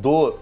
2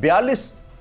42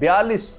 42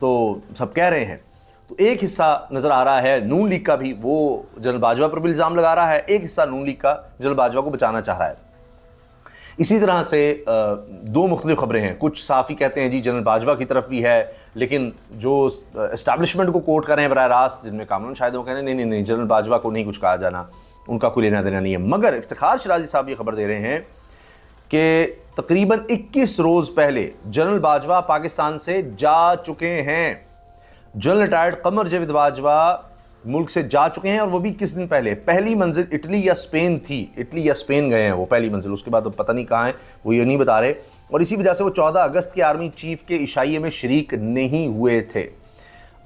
تو سب کہہ رہے ہیں. تو ایک حصہ نظر آ رہا ہے نون لیگ کا بھی، وہ جنرل باجوہ پر بھی الزام لگا رہا ہے، ایک حصہ نون لیگ کا جنرل باجوہ کو بچانا چاہ رہا ہے. اسی طرح سے دو مختلف خبریں ہیں. کچھ صحافی کہتے ہیں جی جنرل باجوہ کی طرف بھی ہے، لیکن جو اسٹیبلشمنٹ کو کوٹ کر رہے ہیں براہ راست، جن میں کامران شاہد وہ کہتے ہیں نہیں جنرل باجوہ کو نہیں کچھ کہا جانا، ان کا کوئی لینا دینا نہیں ہے. مگر افتخار شرازی صاحب یہ خبر دے رہے ہیں کہ تقریباً 21 روز پہلے جنرل باجوہ پاکستان سے جا چکے ہیں. جنرل ریٹائرڈ قمر جاوید باجوہ ملک سے جا چکے ہیں، اور وہ بھی کس دن پہلے. پہلی منزل اٹلی یا اسپین تھی، اٹلی یا اسپین گئے ہیں وہ پہلی منزل، اس کے بعد پتہ نہیں کہاں ہیں وہ یہ نہیں بتا رہے. اور اسی وجہ سے وہ 14 اگست کے آرمی چیف کے عشائیے میں شریک نہیں ہوئے تھے.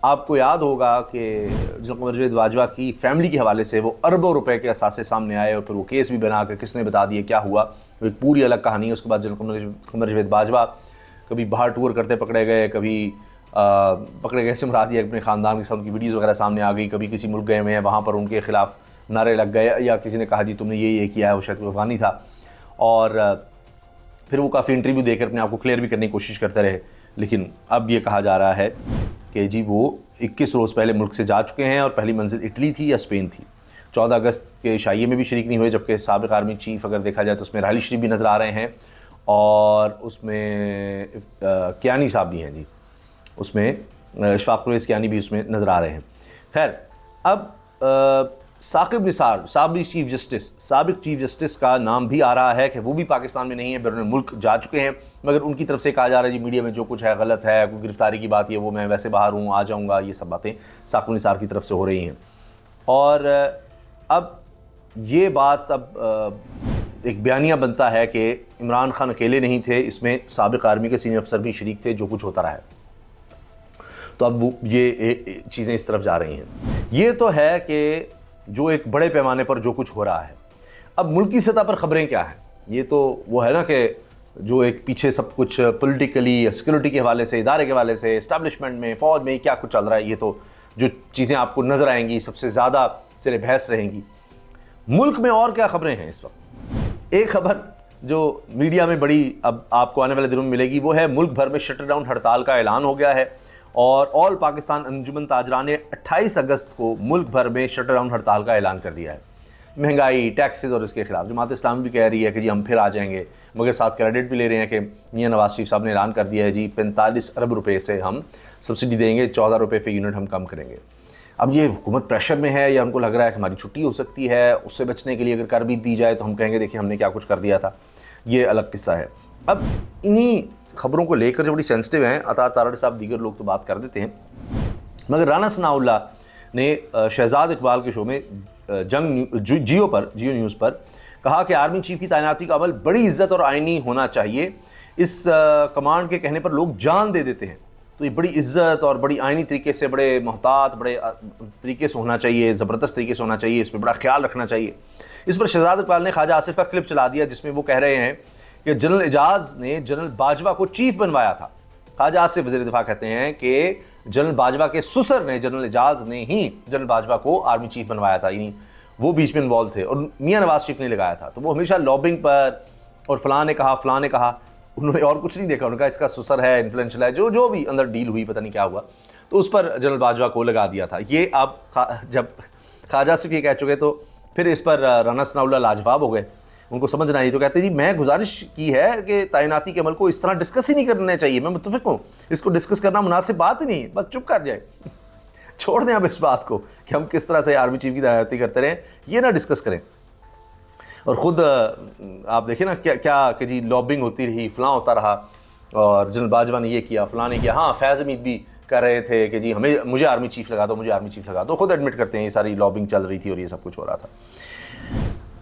آپ کو یاد ہوگا کہ جنرل قمر جاوید باجوہ کی فیملی کے حوالے سے وہ اربوں روپے کے اثاثے سامنے آئے، اور پھر وہ کیس بھی بنا کر کس نے بتا دیے کیا ہوا، وہ ایک پوری الگ کہانی ہے. اس کے بعد جنرل قمر جاوید باجوہ کبھی باہر ٹور کرتے پکڑے گئے، کبھی پکڑے گئے سے مراد یہ اپنے خاندان کے ساتھ ان کی ویڈیوز وغیرہ سامنے آ گئی. کبھی کسی ملک گئے ہوئے ہیں، وہاں پر ان کے خلاف نعرے لگ گئے، یا کسی نے کہا جی تم نے یہ کیا ہے، وہ شاید افغانی تھا، اور پھر وہ کافی انٹرویو دے کر اپنے آپ کو کلیئر بھی کرنے کی کوشش کرتے رہے. لیکن اب یہ کہا جا رہا ہے کہ جی وہ 21 روز پہلے ملک سے جا چکے ہیں، اور پہلی منزل اٹلی تھی یا اسپین تھی. 14 اگست کے عشائیے میں بھی شریک نہیں ہوئے، جبکہ سابق آرمی چیف اگر دیکھا جائے تو اس میں راحیل شریف بھی نظر آ رہے ہیں، اور اس میں کیانی صاحب بھی ہیں جی، اس میں اشفاق پرویز کیانی بھی اس میں نظر آ رہے ہیں. خیر، اب ثاقب نثار سابق چیف جسٹس کا نام بھی آ رہا ہے کہ وہ بھی پاکستان میں نہیں ہے، بیرون ملک جا چکے ہیں. مگر ان کی طرف سے کہا جا رہا ہے جی میڈیا میں جو کچھ ہے غلط ہے، کوئی گرفتاری کی بات یہ وہ میں ویسے باہر ہوں آ جاؤں گا، یہ سب باتیں ثاقب نثار کی طرف سے ہو رہی ہیں. اور اب یہ بات ایک بیانیہ بنتا ہے کہ عمران خان اکیلے نہیں تھے، اس میں سابق آرمی کے سینئر افسر بھی شریک تھے، جو کچھ ہوتا رہا ہے. تو اب وہ یہ چیزیں اس طرف جا رہی ہیں. یہ تو ہے کہ جو ایک بڑے پیمانے پر جو کچھ ہو رہا ہے. اب ملکی سطح پر خبریں کیا ہیں؟ یہ تو وہ ہے نا کہ جو ایک پیچھے سب کچھ پولیٹیکلی یا سیکورٹی کے حوالے سے، ادارے کے حوالے سے، اسٹیبلشمنٹ میں، فوج میں کیا کچھ چل رہا ہے، یہ تو جو چیزیں آپ کو نظر آئیں گی سب سے زیادہ سر بحث رہیں گی. ملک میں اور کیا خبریں ہیں اس وقت؟ ایک خبر جو میڈیا میں بڑی اب آپ کو آنے والے دنوں میں ملے گی، وہ ہے ملک بھر میں شٹر ڈاؤن ہڑتال کا اعلان ہو گیا ہے. اور آل پاکستان انجمن تاجران نے 28 اگست کو ملک بھر میں شٹر ڈاؤن ہڑتال کا اعلان کر دیا ہے. مہنگائی، ٹیکسز اور اس کے خلاف جماعت اسلامی بھی کہہ رہی ہے کہ جی ہم پھر آ جائیں گے، مگر ساتھ کریڈٹ بھی لے رہے ہیں کہ میاں نواز شریف صاحب نے اعلان کر دیا ہے جی 45 ارب روپے سے ہم سبسڈی دیں گے، 14 روپے فی یونٹ ہم کم کریں گے. اب یہ حکومت پریشر میں ہے، یا ان کو لگ رہا ہے کہ ہماری چھٹی ہو سکتی ہے، اس سے بچنے کے لیے اگر کر بھی دی جائے تو ہم کہیں گے دیکھیں ہم نے کیا کچھ کر دیا تھا. یہ الگ قصہ ہے. اب انہی خبروں کو لے کر جو بڑی سینسٹیو ہیں، عطا تارڑ صاحب دیگر لوگ تو بات کر دیتے ہیں، مگر رانا ثناء اللہ نے شہزاد اقبال کے شو میں جیو نیوز پر کہا کہ آرمی چیف کی تعیناتی کا عمل بڑی عزت اور آئینی ہونا چاہیے. اس کمانڈ کے کہنے پر لوگ جان دے دیتے ہیں، تو یہ بڑی عزت اور بڑی آئینی طریقے سے، بڑے محتاط، بڑے طریقے سے ہونا چاہیے، زبردست طریقے سے ہونا چاہیے، اس پہ بڑا خیال رکھنا چاہیے. اس پر شہزاد اقبال نے خواجہ آصف کا کلپ چلا دیا، جس میں وہ کہہ رہے ہیں کہ جنرل اعجاز نے جنرل باجوہ کو چیف بنوایا تھا. خواجہ آصف وزیر دفاع کہتے ہیں کہ جنرل باجوہ کے سسر نے، جنرل اعجاز نے ہی جنرل باجوہ کو آرمی چیف بنوایا تھا، یعنی وہ بیچ میں انوالو تھے، اور میاں نواز شریف نے لگایا تھا. تو وہ ہمیشہ لابنگ پر اور فلاں نے کہا، انہوں نے اور کچھ نہیں دیکھا، انہوں نے کہا اس کا سسر ہے، انفلوئنشل ہے، جو بھی اندر ڈیل ہوئی پتہ نہیں کیا ہوا، تو اس پر جنرل باجوہ کو لگا دیا تھا. یہ اب جب خواجہ آصف یہ کہہ چکے تو پھر اس پر رانا ثناء اللہ لاجواب ہو گئے. ان کو سمجھ نہ آئی تو کہتے جی میں گزارش کی ہے کہ تعیناتی کے عمل کو اس طرح ڈسکس ہی نہیں کرنا چاہیے. میں متفق ہوں، اس کو ڈسکس کرنا مناسب بات ہی نہیں، بس چپ کر جائیں، چھوڑ دیں اب اس بات کو کہ ہم کس طرح سے آرمی چیف کی تعیناتی کرتے رہیں، یہ نہ ڈسکس کریں. اور خود آپ دیکھیں نا کیا کہ جی لابنگ ہوتی رہی، فلاں ہوتا رہا، اور جنرل باجوہ نے یہ کیا، فلاں نے کیا. ہاں فیض حمید بھی کر رہے تھے کہ جی مجھے آرمی چیف لگا دو، مجھے آرمی چیف لگا دو. خود ایڈمٹ کرتے ہیں یہ ساری لابنگ چل رہی تھی اور یہ سب کچھ ہو رہا تھا.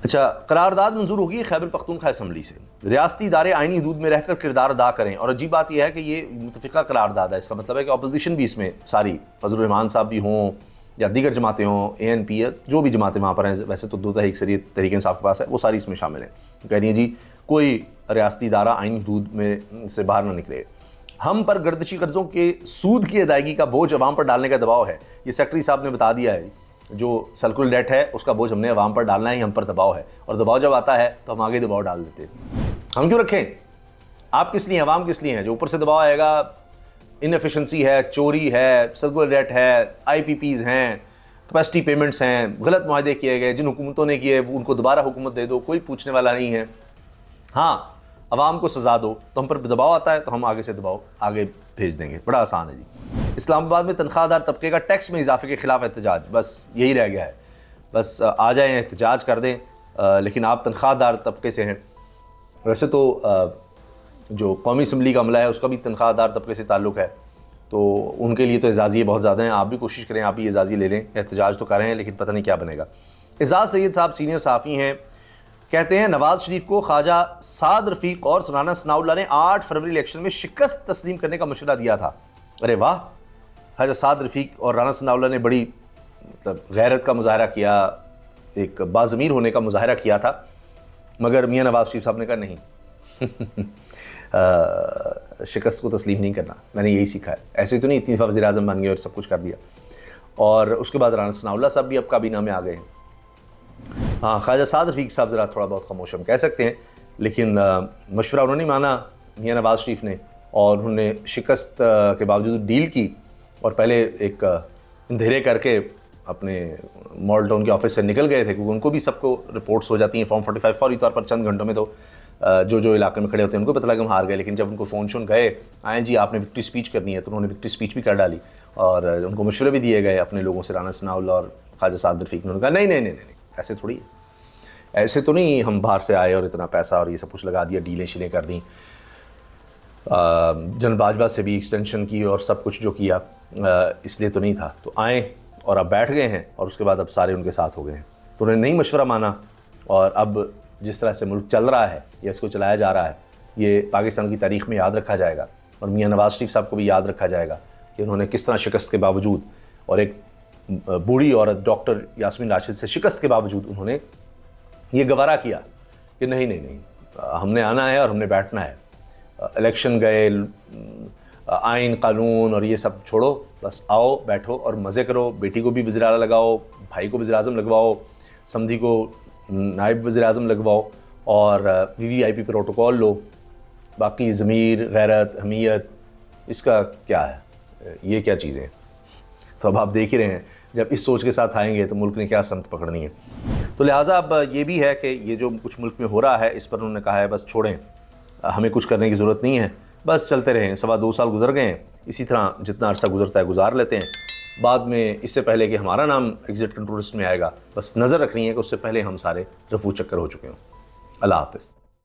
اچھا، قرارداد منظور ہوگی خیبر پختونخوا اسمبلی سے. ریاستی ادارے آئینی حدود میں رہ کر کردار ادا کریں. اور عجیب بات یہ ہے کہ یہ متفقہ قرارداد ہے، اس کا مطلب ہے کہ اپوزیشن بھی اس میں ساری، فضل الرحمان صاحب بھی ہوں یا دیگر جماعتیں ہوں، ANP جو بھی جماعتیں وہاں پر ہیں، ویسے تو 2 تحریک شریعت تحریک انصاف کے پاس ہے، وہ ساری اس میں شامل ہیں. کہہ رہی ہیں جی کوئی ریاستی ادارہ آئینی حدود میں سے باہر نہ نکلے. ہم پر گردشی قرضوں کے سود کی ادائیگی کا بوجھ عوام پر ڈالنے کا دباؤ ہے. یہ سیکرٹری صاحب نے بتا دیا ہے، جو سرکل ڈیٹ ہے اس کا بوجھ ہم نے عوام پر ڈالنا ہے، ہم پر دباؤ ہے، اور دباؤ جب آتا ہے تو ہم آگے دباؤ ڈال دیتے ہیں. ہم کیوں رکھیں؟ آپ کس لیے، عوام کس لیے ہیں؟ جو اوپر سے دباؤ آئے گا انفیشنسی ہے، چوری ہے، سرکولر ڈیٹ ہے، آئی پی پیز ہیں، کیپیسٹی پیمنٹس ہیں، غلط معاہدے کیے گئے، جن حکومتوں نے کیے ان کو دوبارہ حکومت دے دو، کوئی پوچھنے والا نہیں ہے. ہاں عوام کو سزا دو تو ہم پر دباؤ آتا ہے تو ہم آگے سے دباؤ آگے بھیج دیں گے. بڑا آسان ہے جی. اسلام آباد میں تنخواہ دار طبقے کا ٹیکس میں اضافے کے خلاف احتجاج، بس یہی رہ گیا ہے. بس آ جائیں احتجاج کر دیں. لیکن آپ تنخواہ دار طبقے سے ہیں. ویسے تو جو قومی اسمبلی کا عملہ ہے اس کا بھی تنخواہ دار طبقے سے تعلق ہے، تو ان کے لیے تو اعزازیے بہت زیادہ ہیں. آپ بھی کوشش کریں، آپ بھی اعزازی لے لیں. احتجاج تو کر رہے ہیں لیکن پتہ نہیں کیا بنے گا. اعزاز سید صاحب سینئر صحافی ہیں، کہتے ہیں نواز شریف کو خواجہ سعد رفیق اور رانا ثناء اللہ نے 8 فروری الیکشن میں شکست تسلیم کرنے کا مشورہ دیا تھا. ارے واہ، خواجہ سعد رفیق اور رانا ثناء اللہ نے بڑی غیرت کا مظاہرہ کیا، ایک باضمیر ہونے کا مظاہرہ کیا تھا. مگر میاں نواز شریف صاحب نے کہا نہیں، شکست کو تسلیم نہیں کرنا. میں نے یہی سیکھا ہے. ایسے تو نہیں اتنی دفعہ وزیر اعظم بن گئے اور سب کچھ کر دیا. اور اس کے بعد رانا ثناء اللہ صاحب بھی اب کابینہ میں آ گئے ہیں. ہاں خواجہ سعد رفیق صاحب ذرا تھوڑا بہت خاموش ہم کہہ سکتے ہیں، لیکن مشورہ انہوں نے مانا میاں نواز شریف نے، اور انہوں نے شکست کے باوجود ڈیل کی اور پہلے ایک اندھیرے کر کے اپنے ماڈل ٹاؤن کے آفس سے نکل گئے تھے، کیونکہ ان کو بھی سب کو رپورٹس ہو جاتی ہیں فارم 45 فوری طور پر چند گھنٹوں میں. تو جو علاقے میں کھڑے ہوتے ہیں ان کو پتہ لگا ہم ہار گئے. لیکن جب ان کو فون شون گئے آئیں جی آپ نے وکٹری اسپیچ کرنی ہے، تو انہوں نے وکٹری اسپیچ بھی کر ڈالی. اور ان کو مشورے بھی دیے گئے اپنے لوگوں سے، رانا ثناء اللہ اور خواجہ سعد رفیق نے. انہوں نے کہا نہیں نہیں نہیں نہیں ایسے تھوڑی ہے، ایسے تو نہیں ہم باہر سے آئے اور اتنا پیسہ اور یہ سب کچھ لگا دیا، ڈیلیں شیلیں کر دیں. جنرل باجوہ سے بھی ایکسٹینشن کی اور سب کچھ جو کیا اس لیے تو نہیں تھا. تو آئیں اور اب بیٹھ گئے ہیں اور اس کے بعد اب سارے ان کے ساتھ ہو گئے ہیں. تو انہوں نے نہیں مشورہ مانا، اور اب جس طرح سے ملک چل رہا ہے یا اس کو چلایا جا رہا ہے یہ پاکستان کی تاریخ میں یاد رکھا جائے گا. اور میاں نواز شریف صاحب کو بھی یاد رکھا جائے گا کہ انہوں نے کس طرح شکست کے باوجود، اور ایک بوڑھی عورت ڈاکٹر یاسمین راشد سے شکست کے باوجود انہوں نے یہ گوارا کیا کہ نہیں نہیں نہیں ہم نے آنا ہے اور ہم نے بیٹھنا ہے. الیکشن گئے، آئین قانون اور یہ سب چھوڑو، بس آؤ بیٹھو اور مزے کرو. بیٹی کو بھی وزیر اعلیٰ لگاؤ، بھائی کو وزیر اعظم لگواؤ، سمدھی کو نائب وزیر اعظم لگواؤ، اور وی وی آئی پی پروٹوکول لو. باقی ضمیر، غیرت، حمیت اس کا کیا ہے، یہ کیا چیزیں ہیں. تو اب آپ دیکھ ہی رہے ہیں جب اس سوچ کے ساتھ آئیں گے تو ملک نے کیا سمت پکڑنی ہے. تو لہٰذا اب یہ بھی ہے کہ یہ جو کچھ ملک میں ہو رہا ہے اس پر انہوں نے کہا ہے بس چھوڑیں، ہمیں کچھ کرنے کی ضرورت نہیں ہے، بس چلتے رہیں. 2.25 سال گزر گئے ہیں، اسی طرح جتنا عرصہ گزرتا ہے گزار لیتے ہیں. بعد میں اس سے پہلے کہ ہمارا نام ایگزٹ کنٹرول لسٹ میں آئے گا، بس نظر رکھنی ہے کہ اس سے پہلے ہم سارے رفو چکر ہو چکے ہوں. اللہ حافظ.